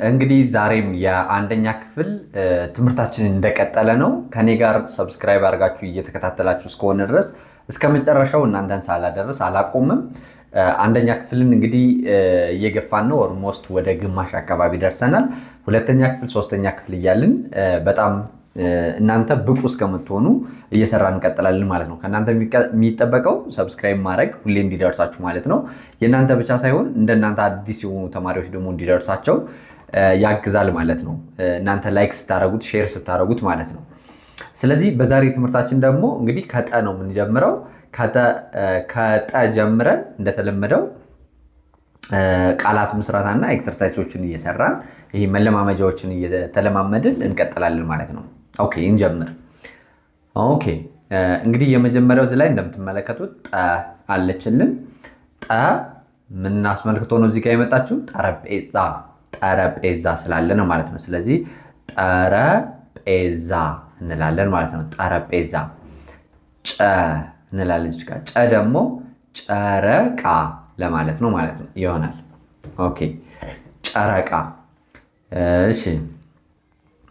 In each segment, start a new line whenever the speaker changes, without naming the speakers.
እንግዲህ ዛሬም የአንደኛ ክፍል ትምህርታችን እንደቀጠለ ነው። ከኔ ጋር ሰብስክራይብ አድርጋችሁ እየተከታተላችሁ እስከሆነ ድረስ እስከ መጨረሻው እናንተን ሳላደርስ አላቆምም። አንደኛ ክፍልን እንግዲህ እየገፋን ነው። ኦልሞስት ወደ ግማሽ አካባቢ ደርሰናል። ሁለተኛ ክፍል፣ ሶስተኛ ክፍል እያልን በጣም እናንተ ብቁ እስከምትሆኑ እየሰራን እንቀጥላለን ማለት ነው። ከእናንተ የሚጠበቀው ሰብስክራይብ ማድረግ ሁሌ እንዲደርሳችሁ ማለት ነው። የእናንተ ብቻ ሳይሆን እንደናንተ አዲስ የሆኑ ተማሪዎች ደግሞ እንዲደርሳቸው ያግዛል ማለት ነው። እናንተ ላይክ ስታረጉት፣ ሼር ስታረጉት ማለት ነው። ስለዚህ በዛሬ ትምህርታችን ደግሞ እንግዲህ ከጠ ነው የምንጀምረው። ከጠ ጀምረን እንደተለመደው ቃላት ምስረታና ኤክሰርሳይሶችን እየሰራን ይሄ መለማመጃዎችን እየተለማመድን እንቀጥላለን ማለት ነው። ኦኬ እንጀምር። ኦኬ እንግዲህ የመጀመሪያው እዚህ ላይ እንደምትመለከቱት ጠ አለችልን። ጠ ምን አስመልክቶ ነው እዚህ ጋር የመጣችው? ጠረጴዛ ስላለ ነው ማለት ነው። ስለዚህ ጠረጴዛ እንላለን ማለት ነው። ጠረጴዛ። ጨ እንላለን እዚህ ጋር። ጨ ደግሞ ጨረቃ ለማለት ነው ማለት ነው ይሆናል። ኦኬ ጨረቃ። እሺ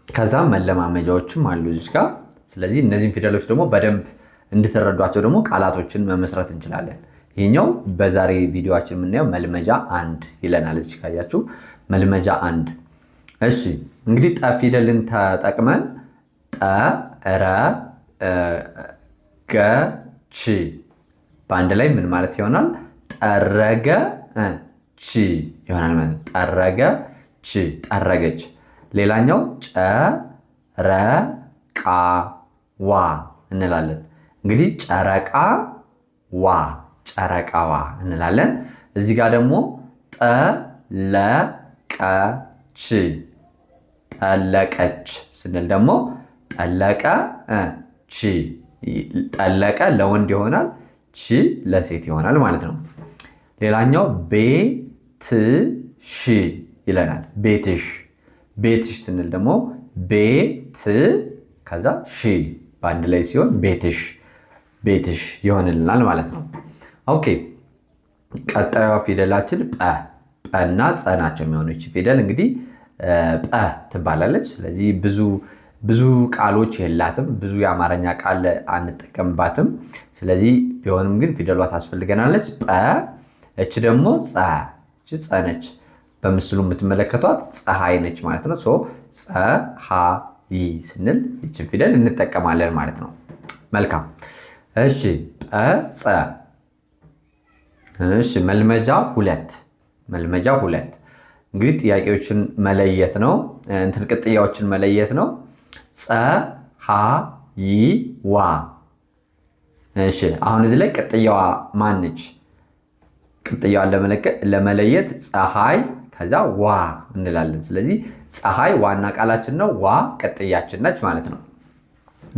ከዛ መለማመጃዎችም አሉ እዚህ ጋር። ስለዚህ እነዚህን ፊደሎች ደግሞ በደንብ እንድትረዷቸው ደግሞ ቃላቶችን መመስረት እንችላለን። ይሄኛው በዛሬ ቪዲዮአችን የምናየው መልመጃ 1 ይለናል። እዚህ ካያችሁ መልመጃ 1። እሺ እንግዲህ ጠ ፊደልን ተጠቅመን ጠረገች በአንድ ላይ ምን ማለት ይሆናል? ጠረገች ይሆናል ማለት ነው። ጠረገች፣ ጠረገች። ሌላኛው ጨረቃዋ እንላለን። እንግዲህ ጨረቃዋ፣ ጨረቃዋ እንላለን። እዚህ ጋር ደግሞ ጠለቀች፣ ጠለቀች ስንል ደግሞ ጠለቀች፣ ጠለቀ ለወንድ ይሆናል፣ ች ለሴት ይሆናል ማለት ነው። ሌላኛው ቤትሽ ይለናል። ቤትሽ፣ ቤትሽ ስንል ደግሞ ቤት ከዛ ሺ በአንድ ላይ ሲሆን ቤትሽ፣ ቤትሽ ይሆንልናል ማለት ነው። ኦኬ ቀጣዩ ፊደላችን ጠ፣ ጠና ጸ ናቸው የሚሆነች ፊደል እንግዲህ ጠ ትባላለች። ስለዚህ ብዙ ቃሎች የላትም፣ ብዙ የአማርኛ ቃል አንጠቀምባትም። ስለዚህ ቢሆንም ግን ፊደሏ ታስፈልገናለች። ጠ። እች ደግሞ ጸ፣ እች ጸ ነች። በምስሉ የምትመለከቷት ፀሐይ ነች ማለት ነው። ፀሐይ ስንል ይችን ፊደል እንጠቀማለን ማለት ነው። መልካም። እሺ ጠ። እሺ መልመጃ 2፣ መልመጃ 2 እንግዲህ ጥያቄዎችን መለየት ነው፣ እንትን ቅጥያዎችን መለየት ነው። ፀሐይዋ። እሺ አሁን እዚህ ላይ ቅጥያዋ ማን ነች? ቅጥያዋን ለመለየት ፀሐይ ከዛ ዋ እንላለን። ስለዚህ ፀሐይ ዋና ቃላችን ነው፣ ዋ ቅጥያችን ነች ማለት ነው።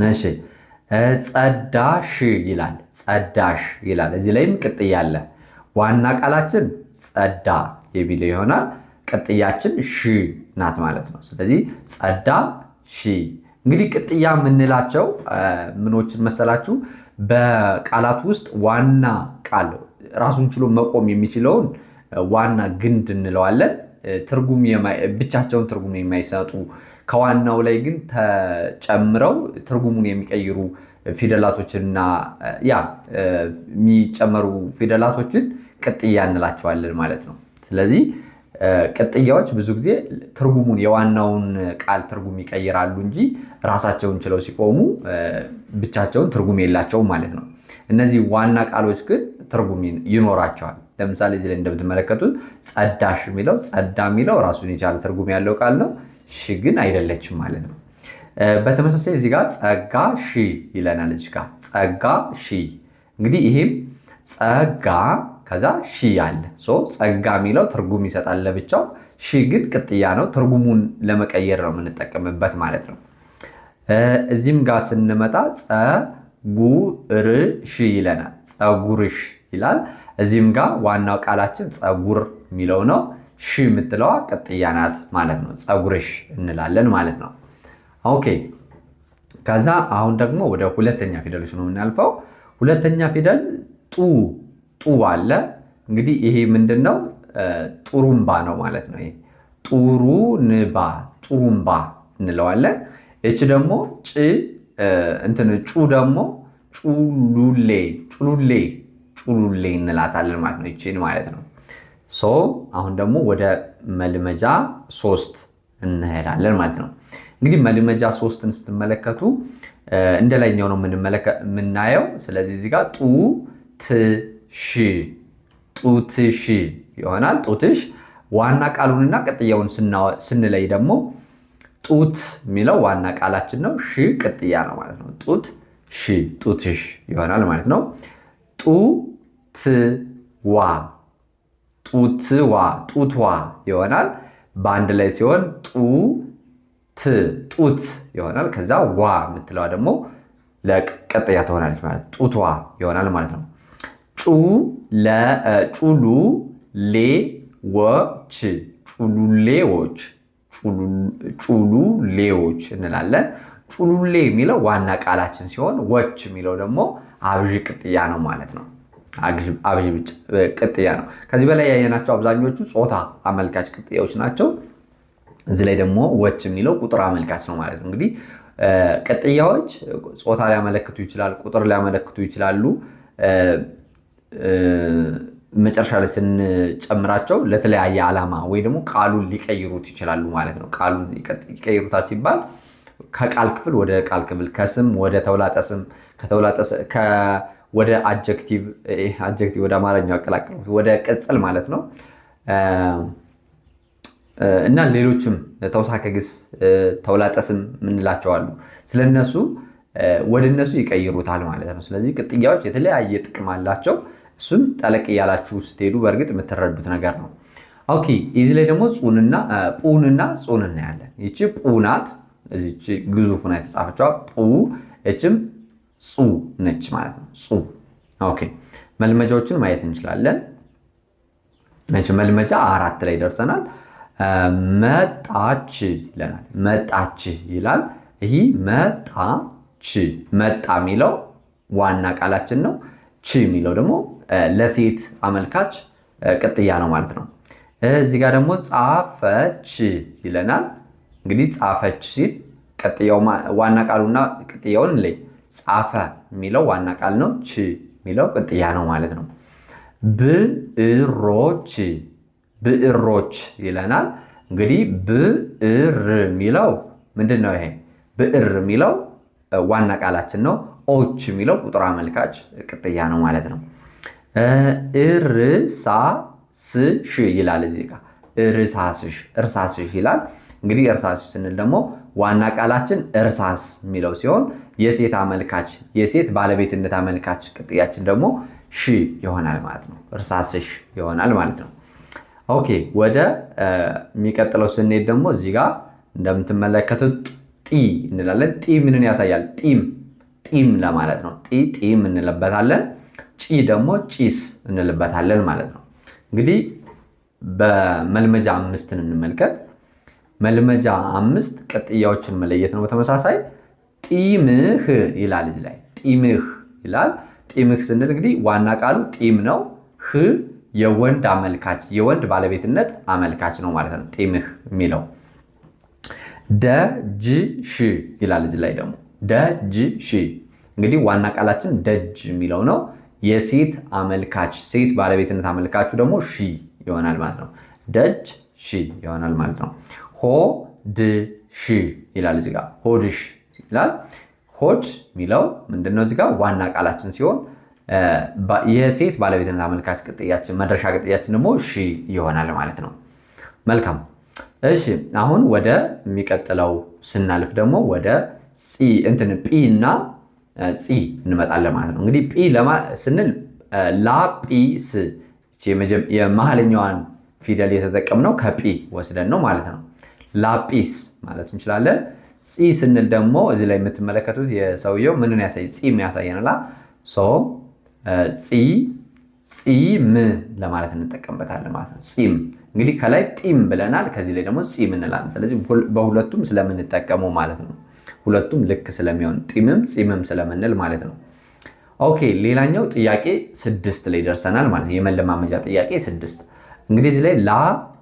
እሺ ጸዳሽ ይላል፣ ጸዳሽ ይላል። እዚህ ላይም ቅጥያ አለ። ዋና ቃላችን ጸዳ የሚለው ይሆናል፣ ቅጥያችን ሺ ናት ማለት ነው። ስለዚህ ጸዳ ሺ። እንግዲህ ቅጥያ የምንላቸው ምኖችን መሰላችሁ? በቃላት ውስጥ ዋና ቃል ራሱን ችሎ መቆም የሚችለውን ዋና ግንድ እንለዋለን። ብቻቸውን ትርጉም የማይሰጡ ከዋናው ላይ ግን ተጨምረው ትርጉሙን የሚቀይሩ ፊደላቶችንና የሚጨመሩ ፊደላቶችን ቅጥያ እንላቸዋለን ማለት ነው። ስለዚህ ቅጥያዎች ብዙ ጊዜ ትርጉሙን የዋናውን ቃል ትርጉም ይቀይራሉ እንጂ ራሳቸውን ችለው ሲቆሙ ብቻቸውን ትርጉም የላቸውም ማለት ነው። እነዚህ ዋና ቃሎች ግን ትርጉም ይኖራቸዋል። ለምሳሌ እዚህ ላይ እንደምትመለከቱት ጸዳሽ የሚለው ጸዳ የሚለው ራሱን የቻለ ትርጉም ያለው ቃል ነው። ሺ ግን አይደለችም ማለት ነው። በተመሳሳይ እዚህ ጋር ጸጋ ሺ ይለናል። እዚህ ጋር ጸጋ ሺ። እንግዲህ ይሄም ጸጋ ከዛ ሺ አለ። ጸጋ የሚለው ትርጉም ይሰጣል ለብቻው፣ ሺ ግን ቅጥያ ነው፣ ትርጉሙን ለመቀየር ነው የምንጠቀምበት ማለት ነው። እዚህም ጋር ስንመጣ ጸጉርሽ ይለናል። ጸጉርሽ ይላል። እዚህም ጋር ዋናው ቃላችን ጸጉር የሚለው ነው። ሺ የምትለዋ ቅጥያ ናት ማለት ነው። ጸጉርሽ እንላለን ማለት ነው። ኦኬ ከዛ አሁን ደግሞ ወደ ሁለተኛ ፊደሎች ነው የምናልፈው። ሁለተኛ ፊደል ጡ አለ። እንግዲህ ይሄ ምንድነው? ጡሩምባ ነው ማለት ነው። ይሄ ጡሩንባ ጡሩምባ እንለዋለን። እቺ ደግሞ ጩ ደግሞ ጩሉሌ እንላታለን ማለት ነው። እቺን ማለት ነው። አሁን ደግሞ ወደ መልመጃ 3 እንሄዳለን ማለት ነው። እንግዲህ መልመጃ 3ን ስትመለከቱ እንደላይኛው ነው የምናየው። ስለዚህ እዚህ ጋር ጡትሽ ይሆናል። ጡትሽ ዋና ቃሉንና ቅጥያውን ስንለይ ደግሞ ጡት የሚለው ዋና ቃላችን ነው። ሺ ቅጥያ ነው ማለት ነው። ጡትሽ ይሆናል ማለት ነው። ጡትዋ ይሆናል። በአንድ ላይ ሲሆን ጡት ይሆናል። ከዛ ዋ የምትለዋ ደግሞ ለቅጥያ ትሆናለች ማለት ጡትዋ ይሆናል ማለት ነው። ጩሉሌዎች እንላለን። ጩሉሌ የሚለው ዋና ቃላችን ሲሆን ዎች የሚለው ደግሞ አብዥ ቅጥያ ነው ማለት ነው። አብዥ ቅጥያ ነው። ከዚህ በላይ ያየናቸው አብዛኞቹ ጾታ አመልካች ቅጥያዎች ናቸው። እዚህ ላይ ደግሞ ዎች የሚለው ቁጥር አመልካች ነው ማለት ነው። እንግዲህ ቅጥያዎች ጾታ ሊያመለክቱ ይችላሉ፣ ቁጥር ሊያመለክቱ ይችላሉ። መጨረሻ ላይ ስንጨምራቸው ለተለያየ ዓላማ ወይ ደግሞ ቃሉን ሊቀይሩት ይችላሉ ማለት ነው። ቃሉን ይቀይሩታል ሲባል ከቃል ክፍል ወደ ቃል ክፍል፣ ከስም ወደ ተውላጠ ስም፣ ወደ አጀክቲቭ ወደ አማርኛው አቀላቀሉት ወደ ቅጽል ማለት ነው። እና ሌሎችም ተውሳከ ግስ፣ ተውላጠ ስም የምንላቸው አሉ። ስለነሱ ወደ እነሱ ይቀይሩታል ማለት ነው። ስለዚህ ቅጥያዎች የተለያየ ጥቅም አላቸው። እሱን ጠለቅ እያላችሁ ስትሄዱ በእርግጥ የምትረዱት ነገር ነው። ኦኬ፣ እዚህ ላይ ደግሞ ፑንና ጹን እናያለን። ይቺ ፑ ናት፣ እዚች ግዙፍ ሆና የተጻፈችዋ ፑ፣ እችም ጹ ነች ማለት ነው። ጹ። ኦኬ፣ መልመጃዎችን ማየት እንችላለን። መልመጃ 4 ላይ ደርሰናል። መጣች ይለናል። መጣች ይላል። ይህ መጣ የሚለው ዋና ቃላችን ነው። ች የሚለው ደግሞ ለሴት አመልካች ቅጥያ ነው ማለት ነው። እዚህ ጋር ደግሞ ጻፈች ይለናል። እንግዲህ ጻፈች ሲል ቅጥያው ዋና ቃሉና ቅጥያውን እንለይ። ጻፈ የሚለው ዋና ቃል ነው። ች የሚለው ቅጥያ ነው ማለት ነው። ብዕሮች ይለናል። እንግዲህ ብዕር የሚለው ምንድን ነው? ይሄ ብዕር የሚለው ዋና ቃላችን ነው። ኦች የሚለው ቁጥር አመልካች ቅጥያ ነው ማለት ነው። እርሳስሽ ይላል። እዚህ ጋር እርሳስሽ ይላል። እንግዲህ እርሳስሽ ስንል ደግሞ ዋና ቃላችን እርሳስ የሚለው ሲሆን የሴት አመልካች የሴት ባለቤትነት አመልካች ቅጥያችን ደግሞ ሺ ይሆናል ማለት ነው። እርሳስሽ ይሆናል ማለት ነው። ኦኬ፣ ወደ የሚቀጥለው ስንሄድ ደግሞ እዚህ ጋር እንደምትመለከቱት ጢ እንላለን። ጢ ምንን ያሳያል? ጢም ለማለት ነው። ጢም እንልበታለን። ጪ ደግሞ ጪስ እንልበታለን ማለት ነው። እንግዲህ በመልመጃ 5ን እንመልከት። መልመጃ 5 ቅጥያዎችን መለየት ነው። በተመሳሳይ ጢምህ ይላል። እዚህ ላይ ጢምህ ይላል። ጢምህ ስንል እንግዲህ ዋና ቃሉ ጢም ነው። ህ የወንድ አመልካች የወንድ ባለቤትነት አመልካች ነው ማለት ነው። ጢምህ የሚለው ደጅሽ ይላል። እዚህ ላይ ደግሞ ደጅሽ እንግዲህ ዋና ቃላችን ደጅ የሚለው ነው። የሴት አመልካች ሴት ባለቤትነት አመልካቹ ደግሞ ሺ ይሆናል ማለት ነው። ደጅ ሺ ይሆናል ማለት ነው። ሆድሽ ይላል። እዚህ ጋር ሆድሽ ይላል። ሆድ የሚለው ምንድነው? እዚህ ጋር ዋና ቃላችን ሲሆን የሴት ባለቤትነት አመልካች ቅጥያችን መድረሻ ቅጥያችን ደግሞ ሺ ይሆናል ማለት ነው። መልካም። እሺ፣ አሁን ወደ የሚቀጥለው ስናልፍ ደግሞ ወደ ጲ እና ፂ እንመጣለን ማለት ነው። እንግዲህ ጲ ስንል ላጲስ የመሀለኛዋን ፊደል የተጠቀምነው ከጲ ወስደን ነው ማለት ነው። ላጲስ ማለት እንችላለን። ፂ ስንል ደግሞ እዚህ ላይ የምትመለከቱት የሰውየው ምንን ያሳይ? ፂም ያሳየናል። ፂም ለማለት እንጠቀምበታለን ማለት ነው። ፂም እንግዲህ ከላይ ጢም ብለናል፣ ከዚህ ላይ ደግሞ ፂም እንላለን። ስለዚህ በሁለቱም ስለምንጠቀመው ማለት ነው። ሁለቱም ልክ ስለሚሆን ጢምም ፂምም ስለምንል ማለት ነው። ኦኬ፣ ሌላኛው ጥያቄ 6 ላይ ደርሰናል ማለት ነው። የመለማመጃ ጥያቄ 6 እንግዲህ እዚህ ላይ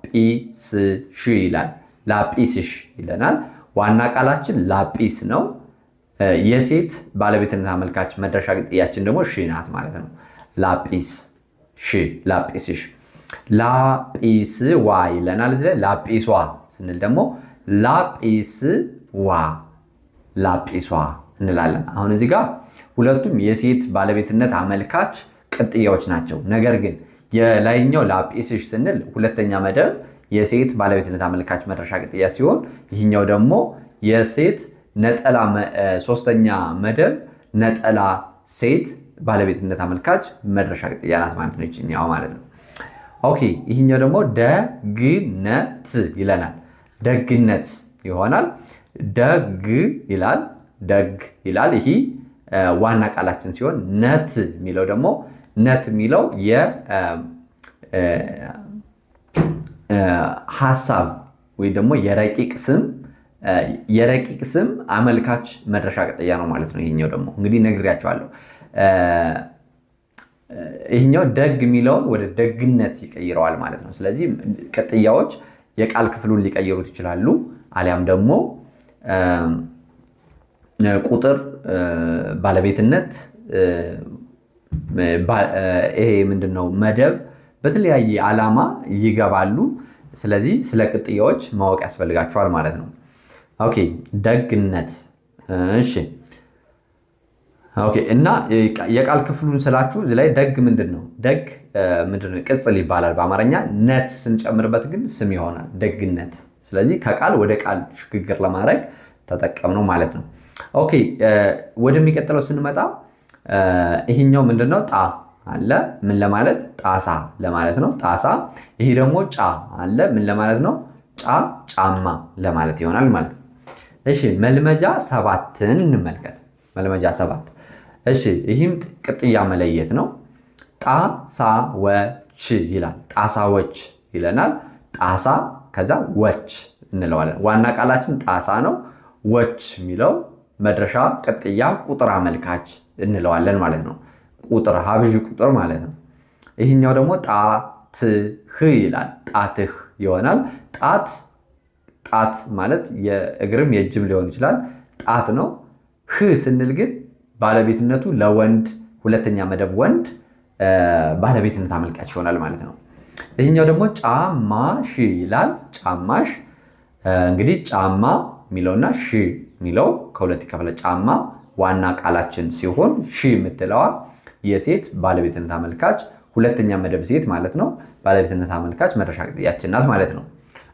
ላጲስሽ ይላል። ላጲስሽ ይለናል። ዋና ቃላችን ላጲስ ነው። የሴት ባለቤትነት አመልካች መድረሻ ቅጥያችን ደግሞ ሺ ናት ማለት ነው። ላጲስ ሺ፣ ላጲስሽ። ላጲስዋ ይለናል። እዚህ ላይ ላጲሷ ስንል ደግሞ ላጲስዋ፣ ላጲሷ እንላለን። አሁን እዚህ ጋር ሁለቱም የሴት ባለቤትነት አመልካች ቅጥያዎች ናቸው። ነገር ግን የላይኛው ላጲስሽ ስንል ሁለተኛ መደብ የሴት ባለቤትነት አመልካች መድረሻ ቅጥያ ሲሆን ይህኛው ደግሞ የሴት ነጠላ ሶስተኛ መደብ ነጠላ ሴት ባለቤትነት አመልካች መድረሻ ቅጥያ ናት ማለት ነው። ይችኛው ማለት ነው። ኦኬ ይህኛው ደግሞ ደግነት ይለናል። ደግነት ይሆናል። ደግ ይላል። ደግ ይላል። ይሄ ዋና ቃላችን ሲሆን ነት የሚለው ደግሞ ነት የሚለው የሐሳብ ወይ ደግሞ የረቂቅ ስም አመልካች መድረሻ ቅጥያ ነው ማለት ነው። ይሄኛው ደግሞ እንግዲህ ነግሬያቸዋለሁ። ይሄኛው ደግ የሚለውን ወደ ደግነት ይቀይረዋል ማለት ነው። ስለዚህ ቅጥያዎች የቃል ክፍሉን ሊቀይሩት ይችላሉ። አሊያም ደግሞ ቁጥር፣ ባለቤትነት፣ ይሄ ምንድነው መደብ በተለያየ ዓላማ ይገባሉ። ስለዚህ ስለ ቅጥያዎች ማወቅ ያስፈልጋቸዋል ማለት ነው። ኦኬ ደግነት። እሺ ኦኬ እና የቃል ክፍሉን ስላችሁ እዚህ ላይ ደግ ምንድነው? ደግ ምንድነው? ቅጽል ይባላል በአማርኛ። ነት ስንጨምርበት ግን ስም ይሆናል ደግነት። ስለዚህ ከቃል ወደ ቃል ሽግግር ለማድረግ ተጠቀምነው ማለት ነው። ኦኬ ወደሚቀጥለው ስንመጣ ይሄኛው ምንድነው? ጣ አለ። ምን ለማለት? ጣሳ ለማለት ነው። ጣሳ። ይሄ ደግሞ ጫ አለ። ምን ለማለት ነው? ጫ፣ ጫማ ለማለት ይሆናል ማለት ነው። እሺ መልመጃ 7ን እንመልከት። መልመጃ 7። እሺ ይህም ቅጥያ መለየት ነው። ጣሳዎች ይላል። ጣሳዎች ይለናል። ጣሳ ከዛ ወች እንለዋለን። ዋና ቃላችን ጣሳ ነው። ወች የሚለው መድረሻ ቅጥያ ቁጥር አመልካች እንለዋለን ማለት ነው። ቁጥር ሀብዥ ቁጥር ማለት ነው። ይህኛው ደግሞ ጣትህ ይላል። ጣትህ ይሆናል። ጣት ማለት የእግርም የእጅም ሊሆን ይችላል። ጣት ነው። ህ ስንል ግን ባለቤትነቱ ለወንድ ሁለተኛ መደብ ወንድ ባለቤትነት አመልካች ይሆናል ማለት ነው። ይህኛው ደግሞ ጫማሽ ይላል። ጫማሽ እንግዲህ ጫማ የሚለውና ሺ የሚለው ከሁለት ይከፈላል። ጫማ ዋና ቃላችን ሲሆን ሺ የምትለዋ የሴት ባለቤትነት አመልካች ሁለተኛ መደብ ሴት ማለት ነው። ባለቤትነት አመልካች መድረሻ ቅጥያችን ናት ማለት ነው።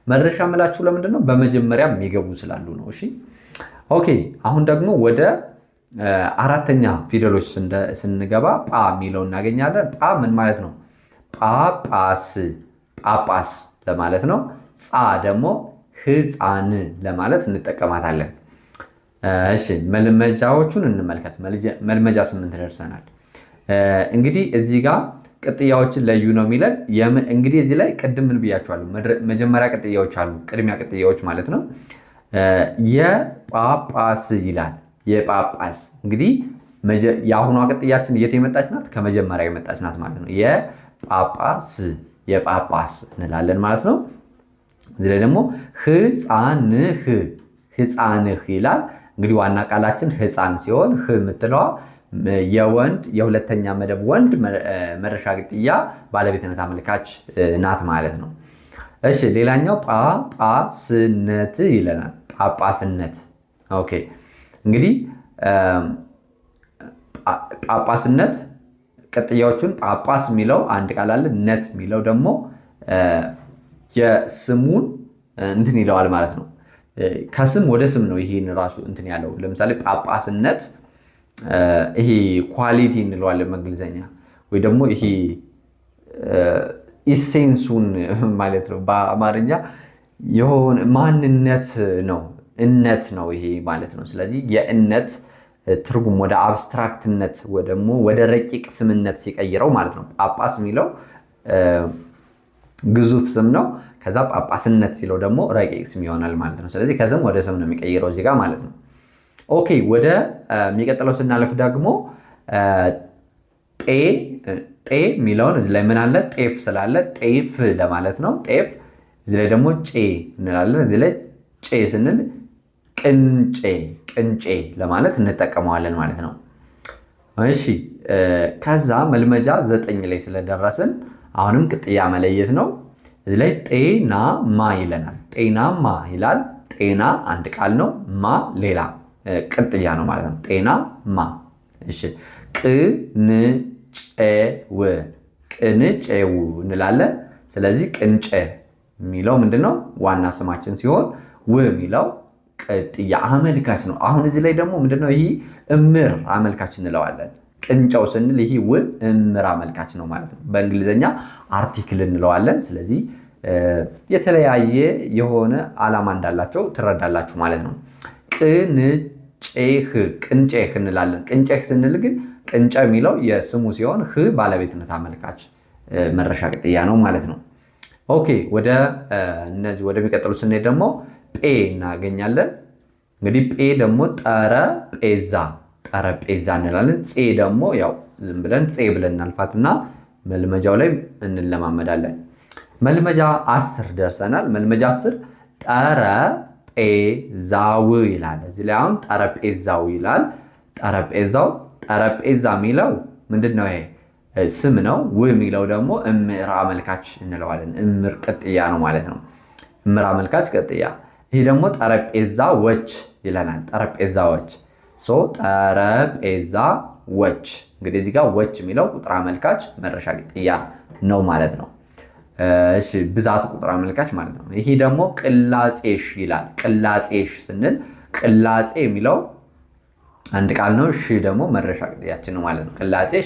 መድረሻ ምላችሁ ለምንድን ነው? በመጀመሪያ የሚገቡ ስላሉ ነው። እሺ ኦኬ አሁን ደግሞ ወደ አራተኛ ፊደሎች ስንገባ ጳ የሚለው እናገኛለን። ጳ ምን ማለት ነው? ጳጳስ፣ ጳጳስ ለማለት ነው። ፃ ደግሞ ህፃን ለማለት እንጠቀማታለን። እሺ መልመጃዎቹን እንመልከት። መልመጃ 8 ደርሰናል። እንግዲህ እዚህ ጋር ቅጥያዎችን ለዩ ነው የሚለን። እንግዲህ እዚህ ላይ ቅድም ምን ብያቸዋለሁ? መጀመሪያ ቅጥያዎች አሉ፣ ቅድሚያ ቅጥያዎች ማለት ነው። የጳጳስ ይላል። የጳጳስ እንግዲህ የአሁኗ ቅጥያችን የት የመጣች ናት? ከመጀመሪያ የመጣች ናት ማለት ነው። የጳጳስ፣ የጳጳስ እንላለን ማለት ነው። እዚህ ላይ ደግሞ ህፃንህ፣ ህፃንህ ይላል። እንግዲህ ዋና ቃላችን ህፃን ሲሆን ህ የምትለዋ የወንድ የሁለተኛ መደብ ወንድ መድረሻ ቅጥያ ባለቤትነት አመልካች ናት ማለት ነው። እሺ ሌላኛው ጳጳስነት ይለናል። ጳጳስነት። ኦኬ እንግዲህ ጳጳስነት ቅጥያዎቹን ጳጳስ የሚለው አንድ ቃል አለ። ነት የሚለው ደግሞ የስሙን እንትን ይለዋል ማለት ነው። ከስም ወደ ስም ነው ይሄን ራሱ እንትን ያለው። ለምሳሌ ጳጳስነት ይሄ ኳሊቲ እንለዋለን በእንግሊዘኛ፣ ወይ ደግሞ ይሄ ኢሴንሱን ማለት ነው። በአማርኛ የሆነ ማንነት ነው፣ እነት ነው ይሄ ማለት ነው። ስለዚህ የእነት ትርጉም ወደ አብስትራክትነት ወይ ደግሞ ወደ ረቂቅ ስምነት ሲቀይረው ማለት ነው። ጳጳስ የሚለው ግዙፍ ስም ነው። ከዛ ጳጳስነት ሲለው ደግሞ ረቂቅ ስም ይሆናል ማለት ነው። ስለዚህ ከስም ወደ ስም ነው የሚቀይረው እዚህ ጋር ማለት ነው። ኦኬ ወደ የሚቀጥለው ስናለፍ ደግሞ ጤ የሚለውን እዚህ ላይ ምን አለ? ጤፍ ስላለ ጤፍ ለማለት ነው። ጤፍ እዚህ ላይ ደግሞ ጬ እንላለን። እዚህ ላይ ጬ ስንል ቅንጬ ለማለት እንጠቀመዋለን ማለት ነው። እሺ ከዛ መልመጃ 9 ላይ ስለደረስን አሁንም ቅጥያ መለየት ነው። እዚህ ላይ ጤናማ ይለናል። ጤናማ ይላል። ጤና አንድ ቃል ነው። ማ ሌላ ቅጥያ ነው ማለት ነው። ጤናማ። እሺ ቅንጬው እንላለን። ስለዚህ ቅንጨ የሚለው ምንድነው? ዋና ስማችን ሲሆን የሚለው ቅጥያ አመልካች ነው። አሁን እዚህ ላይ ደግሞ ምንድነው? ይሄ እምር አመልካች እንለዋለን። ቅንጨው ስንል ይሄ እምር አመልካች ነው ማለት ነው። በእንግሊዘኛ አርቲክል እንለዋለን። ስለዚህ የተለያየ የሆነ ዓላማ እንዳላቸው ትረዳላችሁ ማለት ነው። ቅንጬህ እንላለን። ቅንጬህ ስንል ግን ቅንጨ የሚለው የስሙ ሲሆን ባለቤትነት አመልካች መድረሻ ቅጥያ ነው ማለት ነው። ኦኬ ወደሚቀጥሉ ስንሄድ ደግሞ ጴ እናገኛለን። እንግዲህ ጴ ደግሞ ጠረጴዛ እንላለን። ፄ ደግሞ ያው ዝም ብለን ፄ ብለን እናልፋትና መልመጃው ላይ እንለማመዳለን። መልመጃ 10 ደርሰናል። መልመጃ 10 ጠረጴዛው ይላል። እዚህ ላይ አሁን ጠረጴዛው ይላል። ጠረጴዛ የሚለው ምንድነው? ይሄ ስም ነው። የሚለው ደግሞ እምር አመልካች እንለዋለን። እምር ቅጥያ ነው ማለት ነው። እምር አመልካች ቅጥያ። ይሄ ደግሞ ጠረጴዛዎች ይለናል። ጠረጴዛዎች ጠረጴዛዎች። እንግዲህ እዚህ ጋር ዎች የሚለው ቁጥር አመልካች መድረሻ ቅጥያ ነው ማለት ነው። እሺ ብዛት ቁጥር አመልካች ማለት ነው። ይሄ ደግሞ ቅላጼሽ ይላል። ቅላጼሽ ስንል ቅላጼ የሚለው አንድ ቃል ነው። እሺ ደግሞ መድረሻ ቅጥያችን ነው ማለት ነው። ቅላጼሽ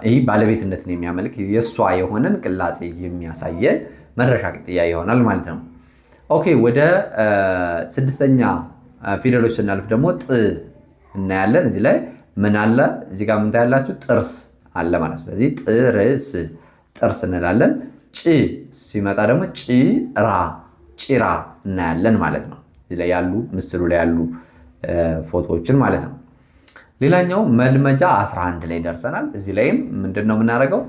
ይህ ባለቤትነትን የሚያመልክ የእሷ የሆነን ቅላጼ የሚያሳየን መድረሻ ቅጥያ ይሆናል ማለት ነው። ኦኬ ወደ 6ኛ ፊደሎች ስናልፍ ደግሞ ጥ እናያለን። እዚህ ላይ ምን አለ? እዚህ ጋር ምን ታያላችሁ? ጥርስ አለ ማለት ነው። ስለዚህ ጥርስ እንላለን። ጭ ሲመጣ ደግሞ ጭራ እናያለን ማለት ነው። እዚህ ላይ ያሉ ምስሉ ላይ ያሉ ፎቶዎችን ማለት ነው። ሌላኛው መልመጃ 11 ላይ ደርሰናል። እዚህ ላይም ምንድነው የምናደርገው?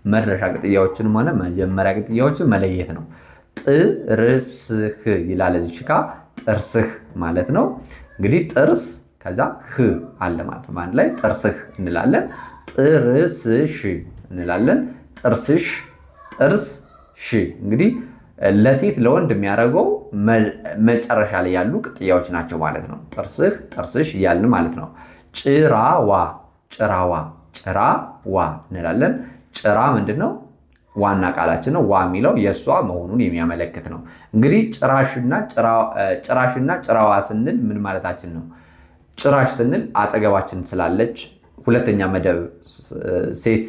መድረሻ ቅጥያዎችንም ሆነ መጀመሪያ ቅጥያዎችን መለየት ነው። ጥርስህ ይላል። እዚህ ጋር ጥርስህ ማለት ነው። እንግዲህ ጥርስ ከዛ አለ ማለት ነው። በአንድ ላይ ጥርስህ እንላለን። ጥርስሽ እንላለን። ጥርስሽ እንግዲህ ለሴት ለወንድ የሚያደርገው መጨረሻ ላይ ያሉ ቅጥያዎች ናቸው ማለት ነው። ጥርስሽ እያልን ማለት ነው። ጭራዋ እንላለን። ጭራ ምንድነው? ዋና ቃላችን ነው። ዋ የሚለው የእሷ መሆኑን የሚያመለክት ነው። እንግዲህ ጭራሽና ጭራዋ ስንል ምን ማለታችን ነው? ጭራሽ ስንል አጠገባችን ስላለች ሁለተኛ መደብ ሴት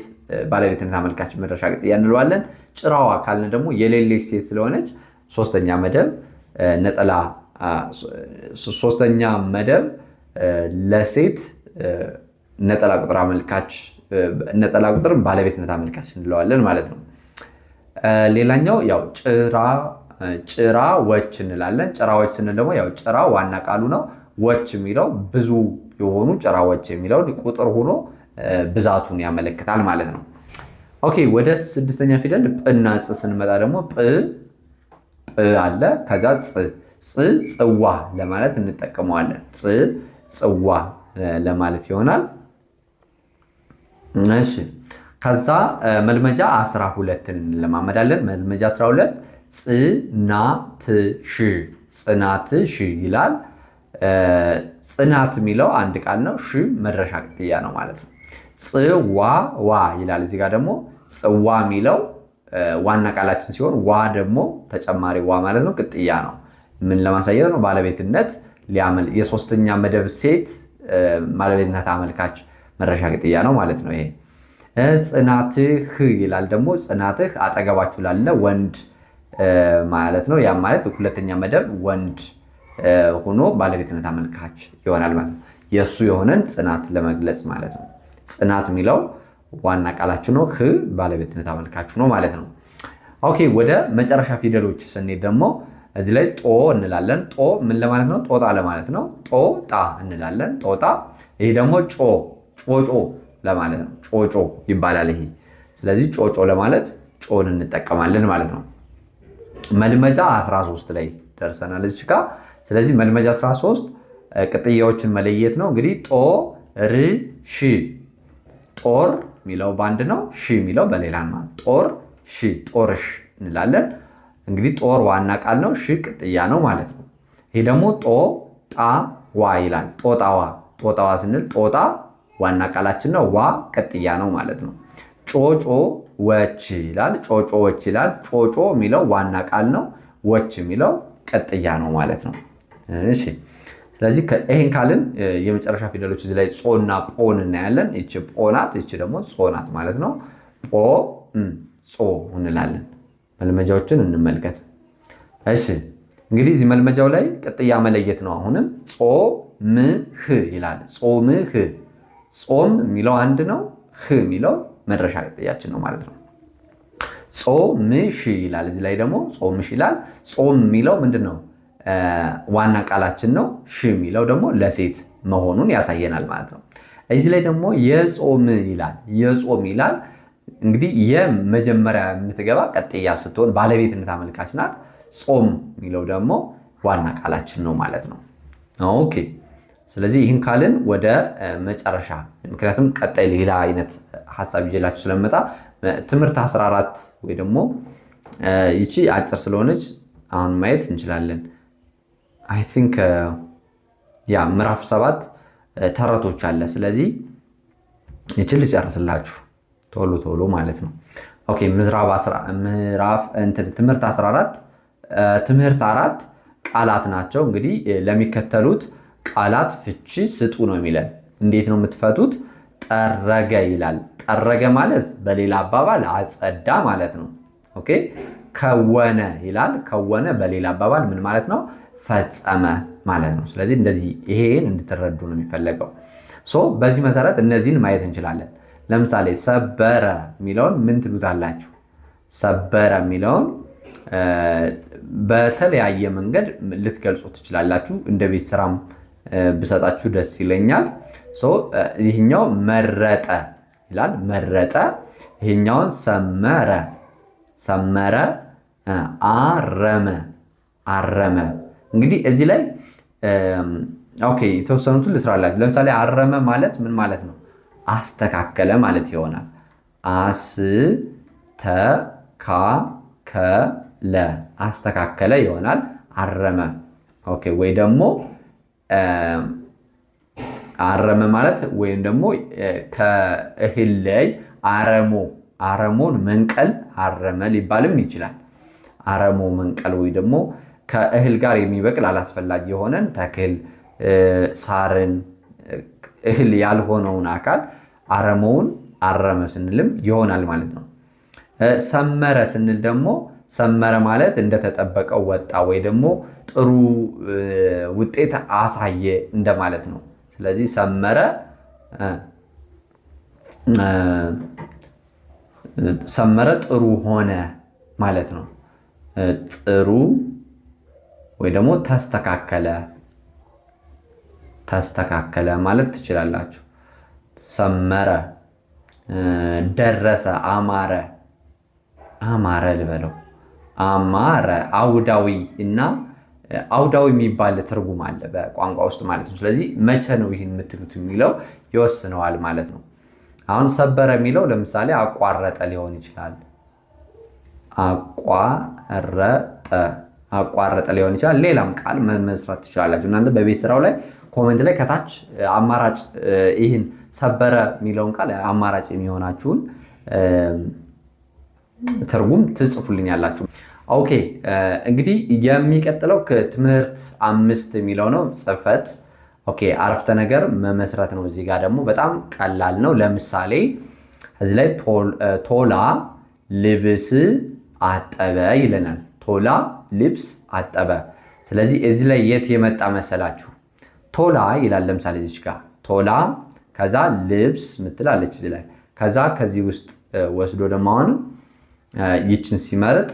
ባለቤትነት አመልካች መድረሻ ቅጥያ እንለዋለን። ጭራዋ ካልን ደግሞ የሌለች ሴት ስለሆነች ሶስተኛ መደብ ለሴት ነጠላ ቁጥር አመልካች ነጠላ ቁጥር ባለቤትነት አመልካች እንለዋለን ማለት ነው። ሌላኛው ያው ጭራዎች እንላለን። ጭራዎች ስንል ደግሞ ያው ጭራ ዋና ቃሉ ነው። ዎች የሚለው ብዙ የሆኑ ጭራዎች የሚለው ቁጥር ሆኖ ብዛቱን ያመለክታል ማለት ነው። ኦኬ ወደ 6ኛ ፊደል ጵና ጽ ስንመጣ ደግሞ ጵ አለ። ከዛ ጽዋ ለማለት እንጠቀመዋለን። ጽዋ ለማለት ይሆናል። እሺ ከዛ መልመጃ 12ን እንለማመዳለን። መልመጃ 12 ጽናትሽ ይላል። ጽናት የሚለው አንድ ቃል ነው። መድረሻ ቅጥያ ነው ማለት ነው። ጽዋ ይላል። እዚህ ጋር ደግሞ ጽዋ የሚለው ዋና ቃላችን ሲሆን ዋ ደግሞ ተጨማሪ ዋ ማለት ነው። ቅጥያ ነው። ምን ለማሳየት ነው? ባለቤትነት የሶስተኛ መደብ ሴት ባለቤትነት አመልካች መድረሻ ቅጥያ ነው ማለት ነው። ይሄ ጽናትህ ይላል። ደግሞ ጽናትህ አጠገባችሁ ላለ ወንድ ማለት ነው። ያም ማለት ሁለተኛ መደብ ወንድ ሆኖ ባለቤትነት አመልካች ይሆናል ማለት ነው። የእሱ የሆነን ጽናት ለመግለጽ ማለት ነው። ጽናት የሚለው ዋና ቃላችሁ ነው። ባለቤትነት አመልካችሁ ነው ማለት ነው። ኦኬ ወደ መጨረሻ ፊደሎች ስንሄድ ደግሞ እዚህ ላይ ጦ እንላለን። ጦ ምን ለማለት ነው? ጦጣ ለማለት ነው። ጦጣ እንላለን። ጦጣ። ይሄ ደግሞ ጮጮ ለማለት ነው። ጮጮ ይባላል ይሄ። ስለዚህ ጮጮ ለማለት ጮን እንጠቀማለን ማለት ነው። መልመጃ 13 ላይ ደርሰናል እዚህ ጋር። ስለዚህ መልመጃ 13 ቅጥያዎችን መለየት ነው። እንግዲህ ጦር ሺ፣ ጦር የሚለው ባንድ ነው፣ ሺ የሚለው በሌላ ነው። ጦር ሺ፣ ጦርሽ እንላለን። እንግዲህ ጦር ዋና ቃል ነው፣ ሺ ቅጥያ ነው ማለት ነው። ይሄ ደግሞ ጦጣዋ ይላል። ጦጣዋ፣ ጦጣዋ ስንል ጦጣ ዋና ቃላችን ነው፣ ዋ ቅጥያ ነው ማለት ነው። ጮጮ ወች ይላል። ጮጮ ወች ይላል። ጮጮ የሚለው ዋና ቃል ነው፣ ወች የሚለው ቅጥያ ነው ማለት ነው። እሺ ስለዚህ ይሄን ካልን የመጨረሻ ፊደሎች እዚህ ላይ ጾና ጶን እናያለን። እቺ ጶናት፣ እቺ ደግሞ ጾናት ማለት ነው። ጶ ጾ እንላለን። መልመጃዎችን እንመልከት። እሺ እንግዲህ እዚህ መልመጃው ላይ ቅጥያ መለየት ነው። አሁንም ጾምህ ይላል። ጾምህ፣ ጾም የሚለው አንድ ነው፣ ህ የሚለው መድረሻ ቅጥያችን ነው ማለት ነው። ጾምሽ ይላል። እዚህ ላይ ደግሞ ጾምሽ ይላል። ጾም የሚለው ምንድን ነው? ዋና ቃላችን ነው። ሽ የሚለው ደግሞ ለሴት መሆኑን ያሳየናል ማለት ነው። እዚህ ላይ ደግሞ የጾም ይላል። የጾም ይላል። እንግዲህ የመጀመሪያ የምትገባ ቀጥያ ስትሆን ባለቤትነት አመልካች ናት። ጾም የሚለው ደግሞ ዋና ቃላችን ነው ማለት ነው። ኦኬ ስለዚህ ይህን ካልን ወደ መጨረሻ፣ ምክንያቱም ቀጣይ ሌላ አይነት ሀሳብ ይዤላችሁ ስለመጣ ትምህርት 14 ወይ ደግሞ ይቺ አጭር ስለሆነች አሁን ማየት እንችላለን። አይ ቲንክ ያ ምዕራፍ 7 ተረቶች አለ። ስለዚህ ይቺን ልጨርስላችሁ ቶሎ ቶሎ ማለት ነው። ኦኬ ትምህርት 14 ትምህርት 4 ቃላት ናቸው። እንግዲህ ለሚከተሉት ቃላት ፍቺ ስጡ ነው የሚለን። እንዴት ነው የምትፈቱት? ጠረገ ይላል። ጠረገ ማለት በሌላ አባባል አጸዳ ማለት ነው። ኦኬ ከወነ ይላል። ከወነ በሌላ አባባል ምን ማለት ነው? ፈጸመ ማለት ነው። ስለዚህ እንደዚህ ይሄን እንድትረዱ ነው የሚፈለገው። በዚህ መሰረት እነዚህን ማየት እንችላለን። ለምሳሌ ሰበረ የሚለውን ምን ትሉታላችሁ? ሰበረ የሚለውን በተለያየ መንገድ ልትገልጹ ትችላላችሁ። እንደ ቤት ስራም ብሰጣችሁ ደስ ይለኛል። ይህኛው መረጠ ይላል። መረጠ። ይህኛውን ሰመረ፣ ሰመረ። አረመ፣ አረመ። እንግዲህ እዚህ ላይ ኦኬ የተወሰኑትን ልስራላችሁ። ለምሳሌ አረመ ማለት ምን ማለት ነው? አስተካከለ ማለት ይሆናል። አስተካከለ፣ አስተካከለ ይሆናል። አረመ። ኦኬ ወይ ደግሞ አረመ ማለት ወይም ደግሞ ከእህል ላይ አረሞ፣ አረሞን መንቀል አረመ ሊባልም ይችላል። አረሞ መንቀል ወይ ደግሞ ከእህል ጋር የሚበቅል አላስፈላጊ የሆነን ተክል፣ ሳርን፣ እህል ያልሆነውን አካል አረመውን አረመ ስንልም ይሆናል ማለት ነው። ሰመረ ስንል ደግሞ ሰመረ ማለት እንደተጠበቀው ወጣ ወይ ደግሞ ጥሩ ውጤት አሳየ እንደማለት ነው። ስለዚህ ሰመረ፣ ሰመረ ጥሩ ሆነ ማለት ነው። ጥሩ ወይ ደግሞ ተስተካከለ፣ ተስተካከለ ማለት ትችላላችሁ። ሰመረ፣ ደረሰ፣ አማረ፣ አማረ ልበለው። አማረ አውዳዊ እና አውዳዊ የሚባል ትርጉም አለ በቋንቋ ውስጥ ማለት ነው። ስለዚህ መቼ ነው ይህን የምትሉት የሚለው ይወስነዋል ማለት ነው። አሁን ሰበረ የሚለው ለምሳሌ አቋረጠ ሊሆን ይችላል። አቋረጠ፣ አቋረጠ ሊሆን ይችላል። ሌላም ቃል መስራት ትችላላችሁ እናንተ በቤት ስራው ላይ ኮሜንት ላይ ከታች አማራጭ ይህን ሰበረ የሚለውን ቃል አማራጭ የሚሆናችሁን ትርጉም ትጽፉልኛላችሁ። ኦኬ እንግዲህ የሚቀጥለው ትምህርት 5 የሚለው ነው ጽፈት። ኦኬ አረፍተ ነገር መመስረት ነው። እዚህ ጋር ደግሞ በጣም ቀላል ነው። ለምሳሌ እዚህ ላይ ቶላ ልብስ አጠበ ይለናል። ቶላ ልብስ አጠበ። ስለዚህ እዚህ ላይ የት የመጣ መሰላችሁ? ቶላ ይላል። ለምሳሌ እዚህ ጋር ቶላ፣ ከዛ ልብስ ምትላለች እዚህ ላይ፣ ከዛ ከዚህ ውስጥ ወስዶ ደግሞ አሁን ይችን ሲመርጥ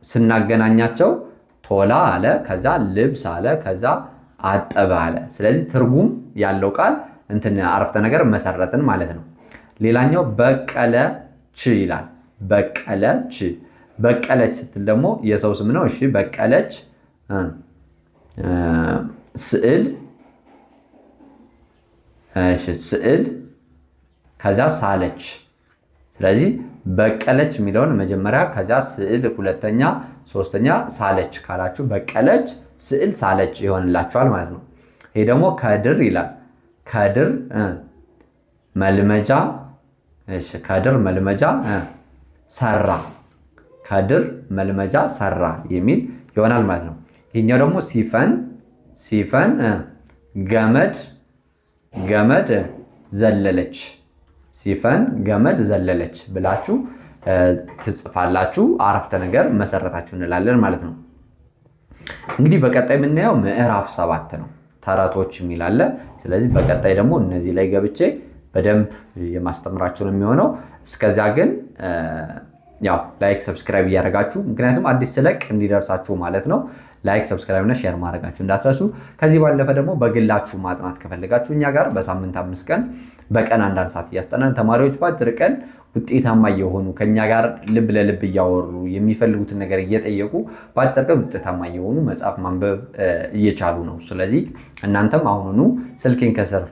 ስናገናኛቸው ቶላ አለ፣ ከዛ ልብስ አለ፣ ከዛ አጠበ አለ። ስለዚህ ትርጉም ያለው ቃል አረፍተ ነገር መሰረትን ማለት ነው። ሌላኛው በቀለች ይላል። በቀለች፣ በቀለች ስትል ደግሞ የሰው ስም ነው። እሺ በቀለች ስዕል ስዕል ከዛ ሳለች። ስለዚህ በቀለች የሚለውን መጀመሪያ ከዛ ስዕል ሁለተኛ ሶስተኛ ሳለች ካላችሁ በቀለች ስዕል ሳለች ይሆንላችኋል ማለት ነው። ይሄ ደግሞ ከድር ይላል። ከድር መልመጃ ከድር መልመጃ ሰራ። ከድር መልመጃ ሰራ የሚል ይሆናል ማለት ነው። ይሄኛው ደግሞ ሲፈን ገመድ ዘለለች። ሲፈን ገመድ ዘለለች ብላችሁ ትጽፋላችሁ። አረፍተ ነገር መሰረታችሁ እንላለን ማለት ነው። እንግዲህ በቀጣይ የምናየው ምዕራፍ 7 ነው፣ ተረቶች የሚል አለ። ስለዚህ በቀጣይ ደግሞ እነዚህ ላይ ገብቼ በደንብ የማስተምራችሁ ነው የሚሆነው። እስከዚያ ግን ያው ላይክ ሰብስክራይብ እያደረጋችሁ ምክንያቱም አዲስ ስለቅ እንዲደርሳችሁ ማለት ነው። ላይክ ሰብስክራይብ እና ሼር ማድረጋችሁ እንዳትረሱ። ከዚህ ባለፈ ደግሞ በግላችሁ ማጥናት ከፈለጋችሁ እኛ ጋር በሳምንት 5 ቀን በቀን 1 ሰዓት እያስጠናን ተማሪዎች በአጭር ቀን ውጤታማ እየሆኑ ከኛ ጋር ልብ ለልብ እያወሩ የሚፈልጉትን ነገር እየጠየቁ በአጭር ቀን ውጤታማ እየሆኑ መጽሐፍ ማንበብ እየቻሉ ነው። ስለዚህ እናንተም አሁኑኑ ስልኬን ከስር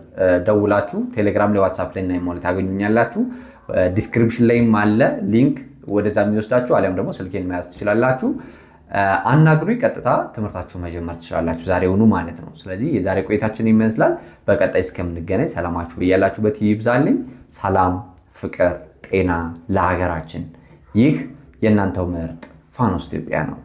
ደውላችሁ ቴሌግራም ላይ ዋትስአፕ ላይ እና ኢሞ ላይ ታገኙኛላችሁ። ዲስክሪፕሽን ላይም አለ ሊንክ ወደዛ የሚወስዳችሁ፣ አሊያም ደግሞ ስልኬን መያዝ ትችላላችሁ። አናግሩኝ፣ ቀጥታ ትምህርታችሁ መጀመር ትችላላችሁ ዛሬውኑ ማለት ነው። ስለዚህ የዛሬ ቆይታችን ይመስላል። በቀጣይ እስከምንገናኝ ሰላማችሁ በያላችሁበት ይብዛልኝ። ሰላም፣ ፍቅር፣ ጤና ለሀገራችን። ይህ የእናንተው ምርጥ ፋኖስ ኢትዮጵያ ነው።